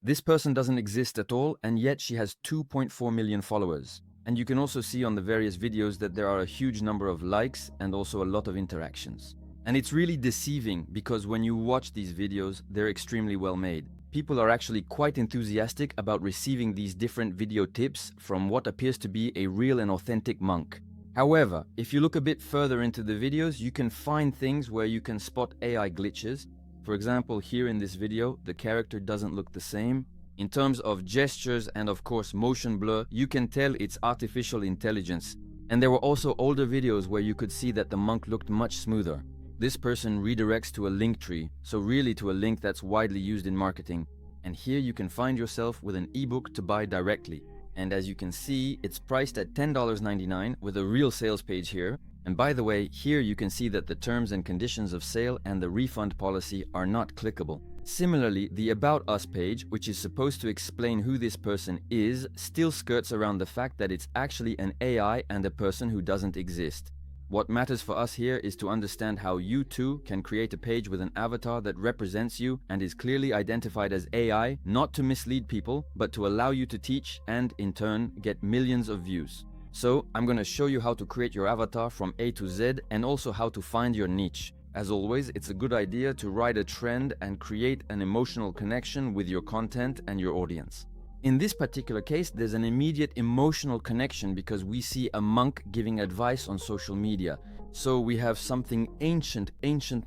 This person doesn't exist at all, and yet she has 2.4 million followers. And you can also see on the various videos that there are a huge number of likes and also a lot of interactions. And it's really deceiving because when you watch these videos, they're extremely well made. People are actually quite enthusiastic about receiving these different video tips from what appears to be a real and authentic monk. However, if you look a bit further into the videos, you can find things where you can spot AI glitches. For example, here in this video, the character doesn't look the same. In terms of gestures and of course motion blur, you can tell it's artificial intelligence. And there were also older videos where you could see that the monk looked much smoother. This person redirects to a link tree, so really to a link that's widely used in marketing. And here you can find yourself with an ebook to buy directly. And as you can see, it's priced at $10.99 with a real sales page here. And by the way, here you can see that the terms and conditions of sale and the refund policy are not clickable. Similarly, the About Us page, which is supposed to explain who this person is, still skirts around the fact that it's actually an AI and a person who doesn't exist. What matters for us here is to understand how you too can create a page with an avatar that represents you and is clearly identified as AI, not to mislead people, but to allow you to teach and, in turn, get millions of views. So, I'm going to show you how to create your avatar from A to Z and also how to find your niche. As always, it's a good idea to ride a trend and create an emotional connection with your content and your audience. In this particular case, there's an immediate emotional connection because we see a monk giving advice on social media. So we have something ancient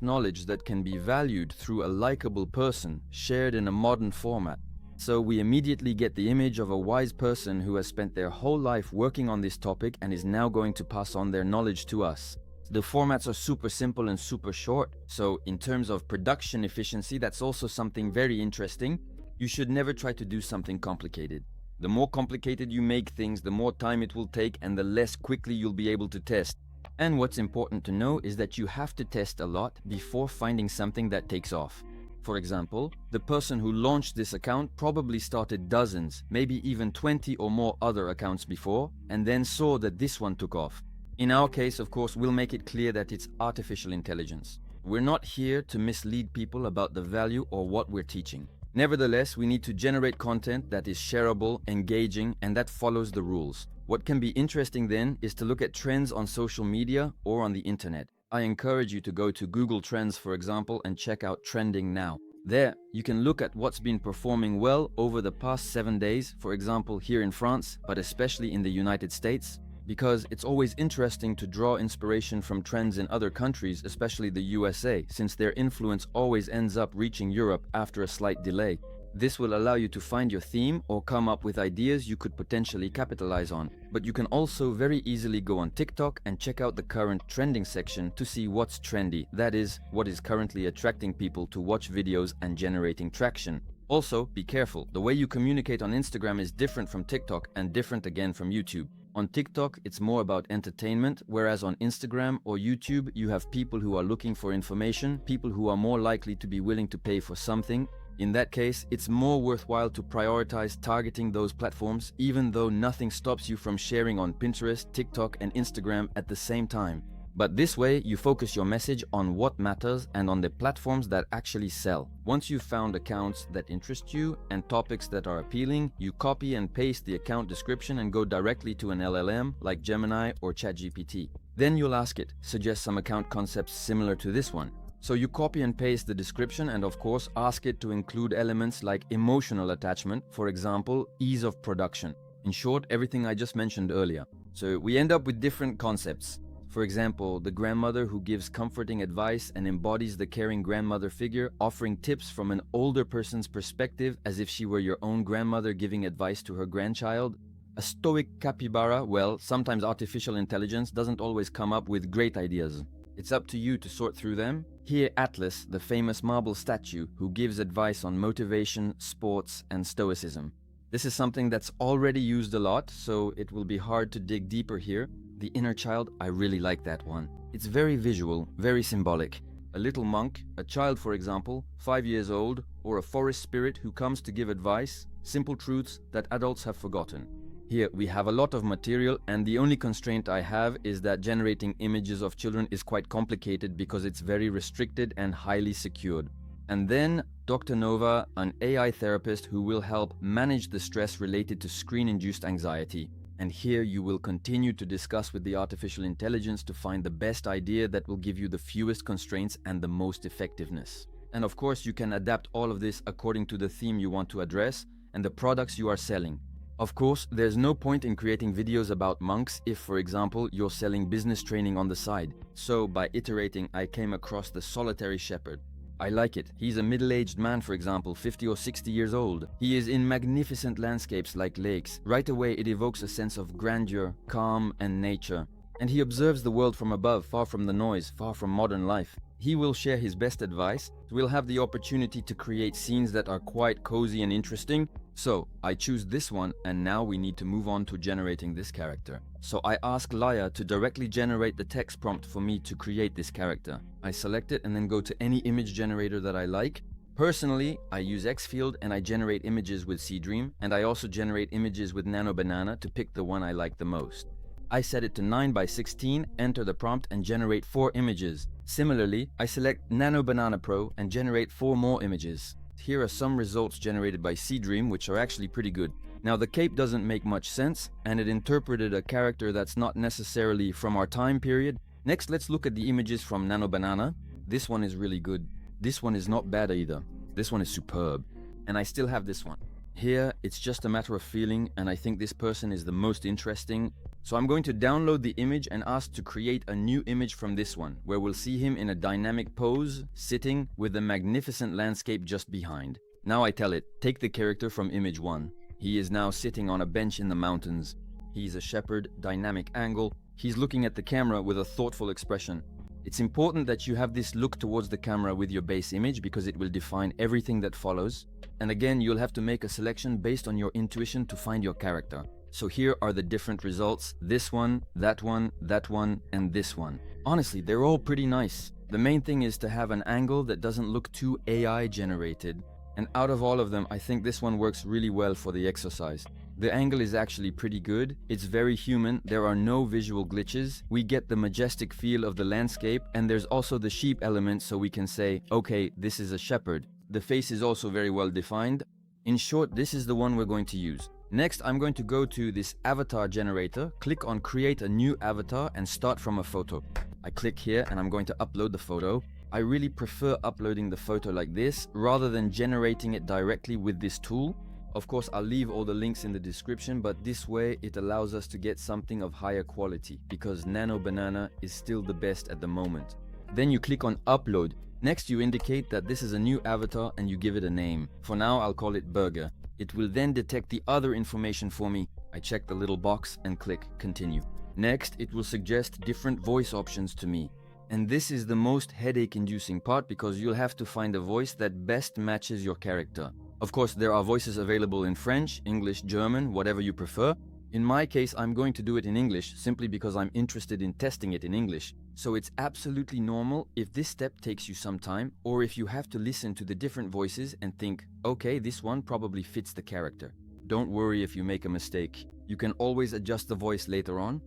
knowledge that can be valued through a likable person, shared in a modern format. So we immediately get the image of a wise person who has spent their whole life working on this topic and is now going to pass on their knowledge to us. The formats are super simple and super short. So in terms of production efficiency, that's also something very interesting. You should never try to do something complicated. The more complicated you make things, the more time it will take and the less quickly you'll be able to test. And what's important to know is that you have to test a lot before finding something that takes off. For example, the person who launched this account probably started dozens, maybe even 20 or more other accounts before, and then saw that this one took off. In our case, of course, we'll make it clear that it's artificial intelligence. We're not here to mislead people about the value or what we're teaching. Nevertheless, we need to generate content that is shareable, engaging, and that follows the rules. What can be interesting then is to look at trends on social media or on the internet. I encourage you to go to Google Trends, for example, and check out Trending Now. There, you can look at what's been performing well over the past 7 days, for example, here in France, but especially in the United States, because it's always interesting to draw inspiration from trends in other countries, especially the USA, since their influence always ends up reaching Europe after a slight delay. This will allow you to find your theme or come up with ideas you could potentially capitalize on. But you can also very easily go on TikTok and check out the current trending section to see what's trendy, that is, what is currently attracting people to watch videos and generating traction. Also, be careful, the way you communicate on Instagram is different from TikTok and different again from YouTube. On TikTok, it's more about entertainment, whereas on Instagram or YouTube, you have people who are looking for information, people who are more likely to be willing to pay for something. In that case, it's more worthwhile to prioritize targeting those platforms, even though nothing stops you from sharing on Pinterest, TikTok, and Instagram at the same time. But this way, you focus your message on what matters and on the platforms that actually sell. Once you've found accounts that interest you and topics that are appealing, you copy and paste the account description and go directly to an LLM like Gemini or ChatGPT. Then you'll ask it, suggest some account concepts similar to this one. So you copy and paste the description and of course ask it to include elements like emotional attachment, for example, ease of production. In short, everything I just mentioned earlier. So we end up with different concepts. For example, the grandmother who gives comforting advice and embodies the caring grandmother figure, offering tips from an older person's perspective as if she were your own grandmother giving advice to her grandchild. A stoic capybara, well, sometimes artificial intelligence doesn't always come up with great ideas. It's up to you to sort through them. Here, Atlas, the famous marble statue who gives advice on motivation, sports, and stoicism. This is something that's already used a lot, so it will be hard to dig deeper here. The inner child, I really like that one. It's very visual, very symbolic. A little monk, a child for example, 5 years old, or a forest spirit who comes to give advice, simple truths that adults have forgotten. Here we have a lot of material, and the only constraint I have is that generating images of children is quite complicated because it's very restricted and highly secured. And then Dr. Nova, an AI therapist who will help manage the stress related to screen-induced anxiety. And here you will continue to discuss with the artificial intelligence to find the best idea that will give you the fewest constraints and the most effectiveness. And of course, you can adapt all of this according to the theme you want to address and the products you are selling. Of course, there's no point in creating videos about monks if, for example, you're selling business training on the side. So by iterating, I came across the solitary shepherd. I like it. He's a middle-aged man, for example, 50 or 60 years old. He is in magnificent landscapes like lakes. Right away, it evokes a sense of grandeur, calm, and nature. And he observes the world from above, far from the noise, far from modern life. He will share his best advice. We'll have the opportunity to create scenes that are quite cozy and interesting. So I choose this one, and now we need to move on to generating this character. So I ask Laia to directly generate the text prompt for me to create this character. I select it and then go to any image generator that I like. Personally, I use Xfield and I generate images with Seedream, and I also generate images with Nano Banana to pick the one I like the most. I set it to 9 by 16, enter the prompt and generate 4 images. Similarly, I select Nano Banana Pro and generate 4 more images. Here are some results generated by Seedream, which are actually pretty good. Now the cape doesn't make much sense, and it interpreted a character that's not necessarily from our time period. Next, let's look at the images from Nano Banana. This one is really good. This one is not bad either. This one is superb. And I still have this one. Here, it's just a matter of feeling, and I think this person is the most interesting. So I'm going to download the image and ask to create a new image from this one, where we'll see him in a dynamic pose, sitting with a magnificent landscape just behind. Now I tell it, take the character from image 1. He is now sitting on a bench in the mountains. He's a shepherd, dynamic angle. He's looking at the camera with a thoughtful expression. It's important that you have this look towards the camera with your base image because it will define everything that follows. And again, you'll have to make a selection based on your intuition to find your character. So here are the different results. This one, and this one. Honestly, they're all pretty nice. The main thing is to have an angle that doesn't look too AI generated. And out of all of them, I think this one works really well for the exercise. The angle is actually pretty good. It's very human. There are no visual glitches. We get the majestic feel of the landscape, and there's also the sheep element, so we can say, okay, this is a shepherd. The face is also very well defined. In short, this is the one we're going to use. Next, I'm going to go to this avatar generator, click on create a new avatar and start from a photo. I click here and I'm going to upload the photo. I really prefer uploading the photo like this rather than generating it directly with this tool. Of course, I'll leave all the links in the description, but this way it allows us to get something of higher quality because Nano Banana is still the best at the moment. Then you click on upload. Next, you indicate that this is a new avatar and you give it a name. For now, I'll call it Burger. It will then detect the other information for me. I check the little box and click continue. Next, it will suggest different voice options to me. And this is the most headache-inducing part because you'll have to find a voice that best matches your character. Of course, there are voices available in French, English, German, whatever you prefer. In my case, I'm going to do it in English simply because I'm interested in testing it in English. So it's absolutely normal if this step takes you some time or if you have to listen to the different voices and think, okay, this one probably fits the character. Don't worry if you make a mistake. You can always adjust the voice later on.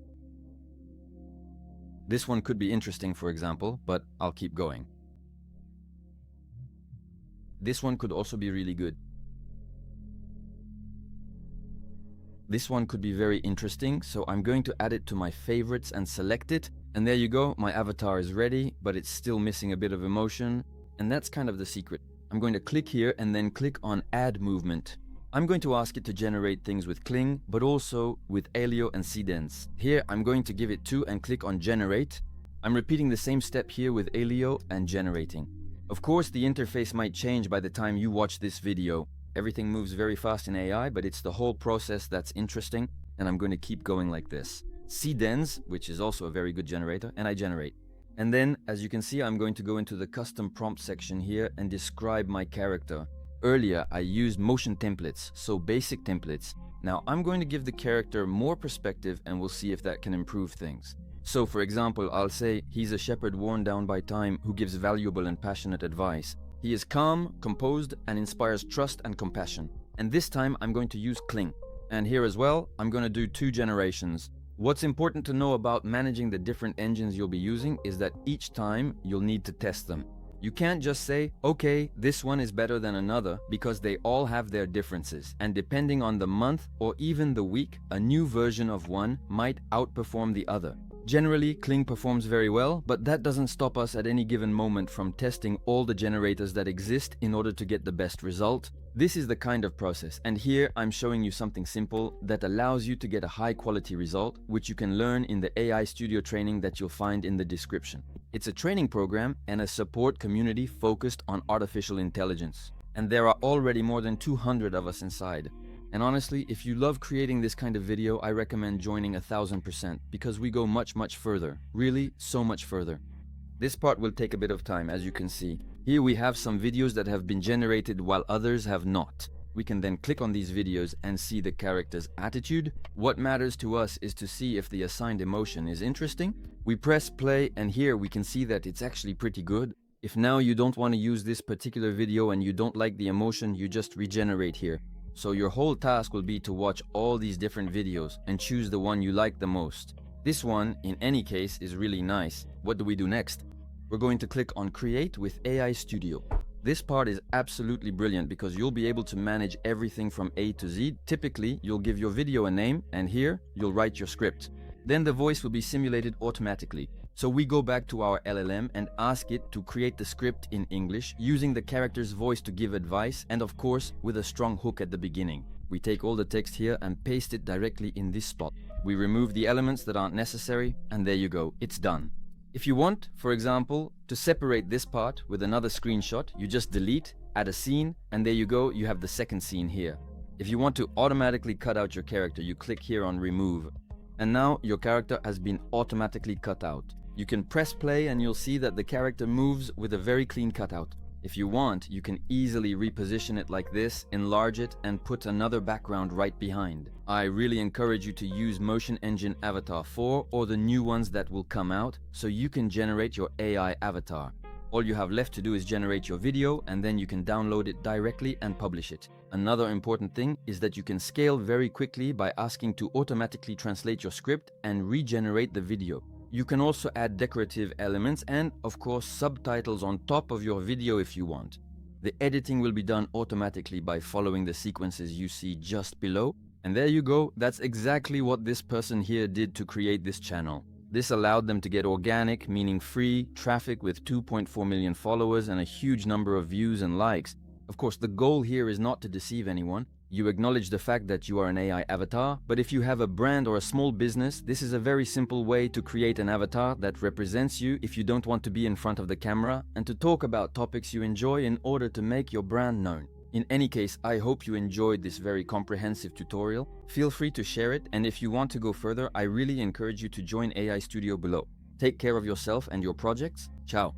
This one could be interesting, for example, but I'll keep going. This one could also be really good. This one could be very interesting, so I'm going to add it to my favorites and select it. And there you go, my avatar is ready, but it's still missing a bit of emotion. And that's kind of the secret. I'm going to click here and then click on Add Movement. I'm going to ask it to generate things with Kling, but also with Alio and Seedance. Here, I'm going to give it 2 and click on Generate. I'm repeating the same step here with Alio and generating. Of course, the interface might change by the time you watch this video. Everything moves very fast in AI, but it's the whole process that's interesting, and I'm going to keep going like this. Seedance, which is also a very good generator, and I generate. And then, as you can see, I'm going to go into the custom prompt section here and describe my character. Earlier, I used motion templates, so basic templates. Now, I'm going to give the character more perspective and we'll see if that can improve things. So, for example, I'll say, he's a shepherd worn down by time who gives valuable and passionate advice. He is calm, composed, and inspires trust and compassion. And this time, I'm going to use Kling. And here as well, I'm going to do 2 generations. What's important to know about managing the different engines you'll be using is that each time you'll need to test them. You can't just say, okay, this one is better than another, because they all have their differences, and depending on the month or even the week, a new version of one might outperform the other. Generally, Kling performs very well, but that doesn't stop us at any given moment from testing all the generators that exist in order to get the best result. This is the kind of process, and here I'm showing you something simple that allows you to get a high-quality result, which you can learn in the AI Studio training that you'll find in the description. It's a training program and a support community focused on artificial intelligence. And there are already more than 200 of us inside. And honestly, if you love creating this kind of video, I recommend joining 1000%, because we go much further. Really, so much further. This part will take a bit of time, as you can see. Here we have some videos that have been generated while others have not. We can then click on these videos and see the character's attitude. What matters to us is to see if the assigned emotion is interesting. We press play, and here we can see that it's actually pretty good. If now you don't want to use this particular video and you don't like the emotion, you just regenerate here. So your whole task will be to watch all these different videos and choose the one you like the most. This one, in any case, is really nice. What do we do next? We're going to click on Create with AI Studio. This part is absolutely brilliant because you'll be able to manage everything from A to Z. Typically, you'll give your video a name, and here, you'll write your script. Then the voice will be simulated automatically. So we go back to our LLM and ask it to create the script in English, using the character's voice to give advice, and of course, with a strong hook at the beginning. We take all the text here and paste it directly in this spot. We remove the elements that aren't necessary, and there you go, it's done. If you want, for example, to separate this part with another screenshot, you just delete, add a scene, and there you go, you have the second scene here. If you want to automatically cut out your character, you click here on Remove. And now your character has been automatically cut out. You can press play and you'll see that the character moves with a very clean cutout. If you want, you can easily reposition it like this, enlarge it, and put another background right behind. I really encourage you to use Motion Engine Avatar 4 or the new ones that will come out, so you can generate your AI avatar. All you have left to do is generate your video, and then you can download it directly and publish it. Another important thing is that you can scale very quickly by asking to automatically translate your script and regenerate the video. You can also add decorative elements and, of course, subtitles on top of your video if you want. The editing will be done automatically by following the sequences you see just below. And there you go, that's exactly what this person here did to create this channel. This allowed them to get organic, meaning free, traffic with 2.4 million followers and a huge number of views and likes. Of course, the goal here is not to deceive anyone. You acknowledge the fact that you are an AI avatar, but if you have a brand or a small business, this is a very simple way to create an avatar that represents you if you don't want to be in front of the camera, and to talk about topics you enjoy in order to make your brand known. In any case, I hope you enjoyed this very comprehensive tutorial. Feel free to share it, and if you want to go further, I really encourage you to join AI Studio below. Take care of yourself and your projects. Ciao!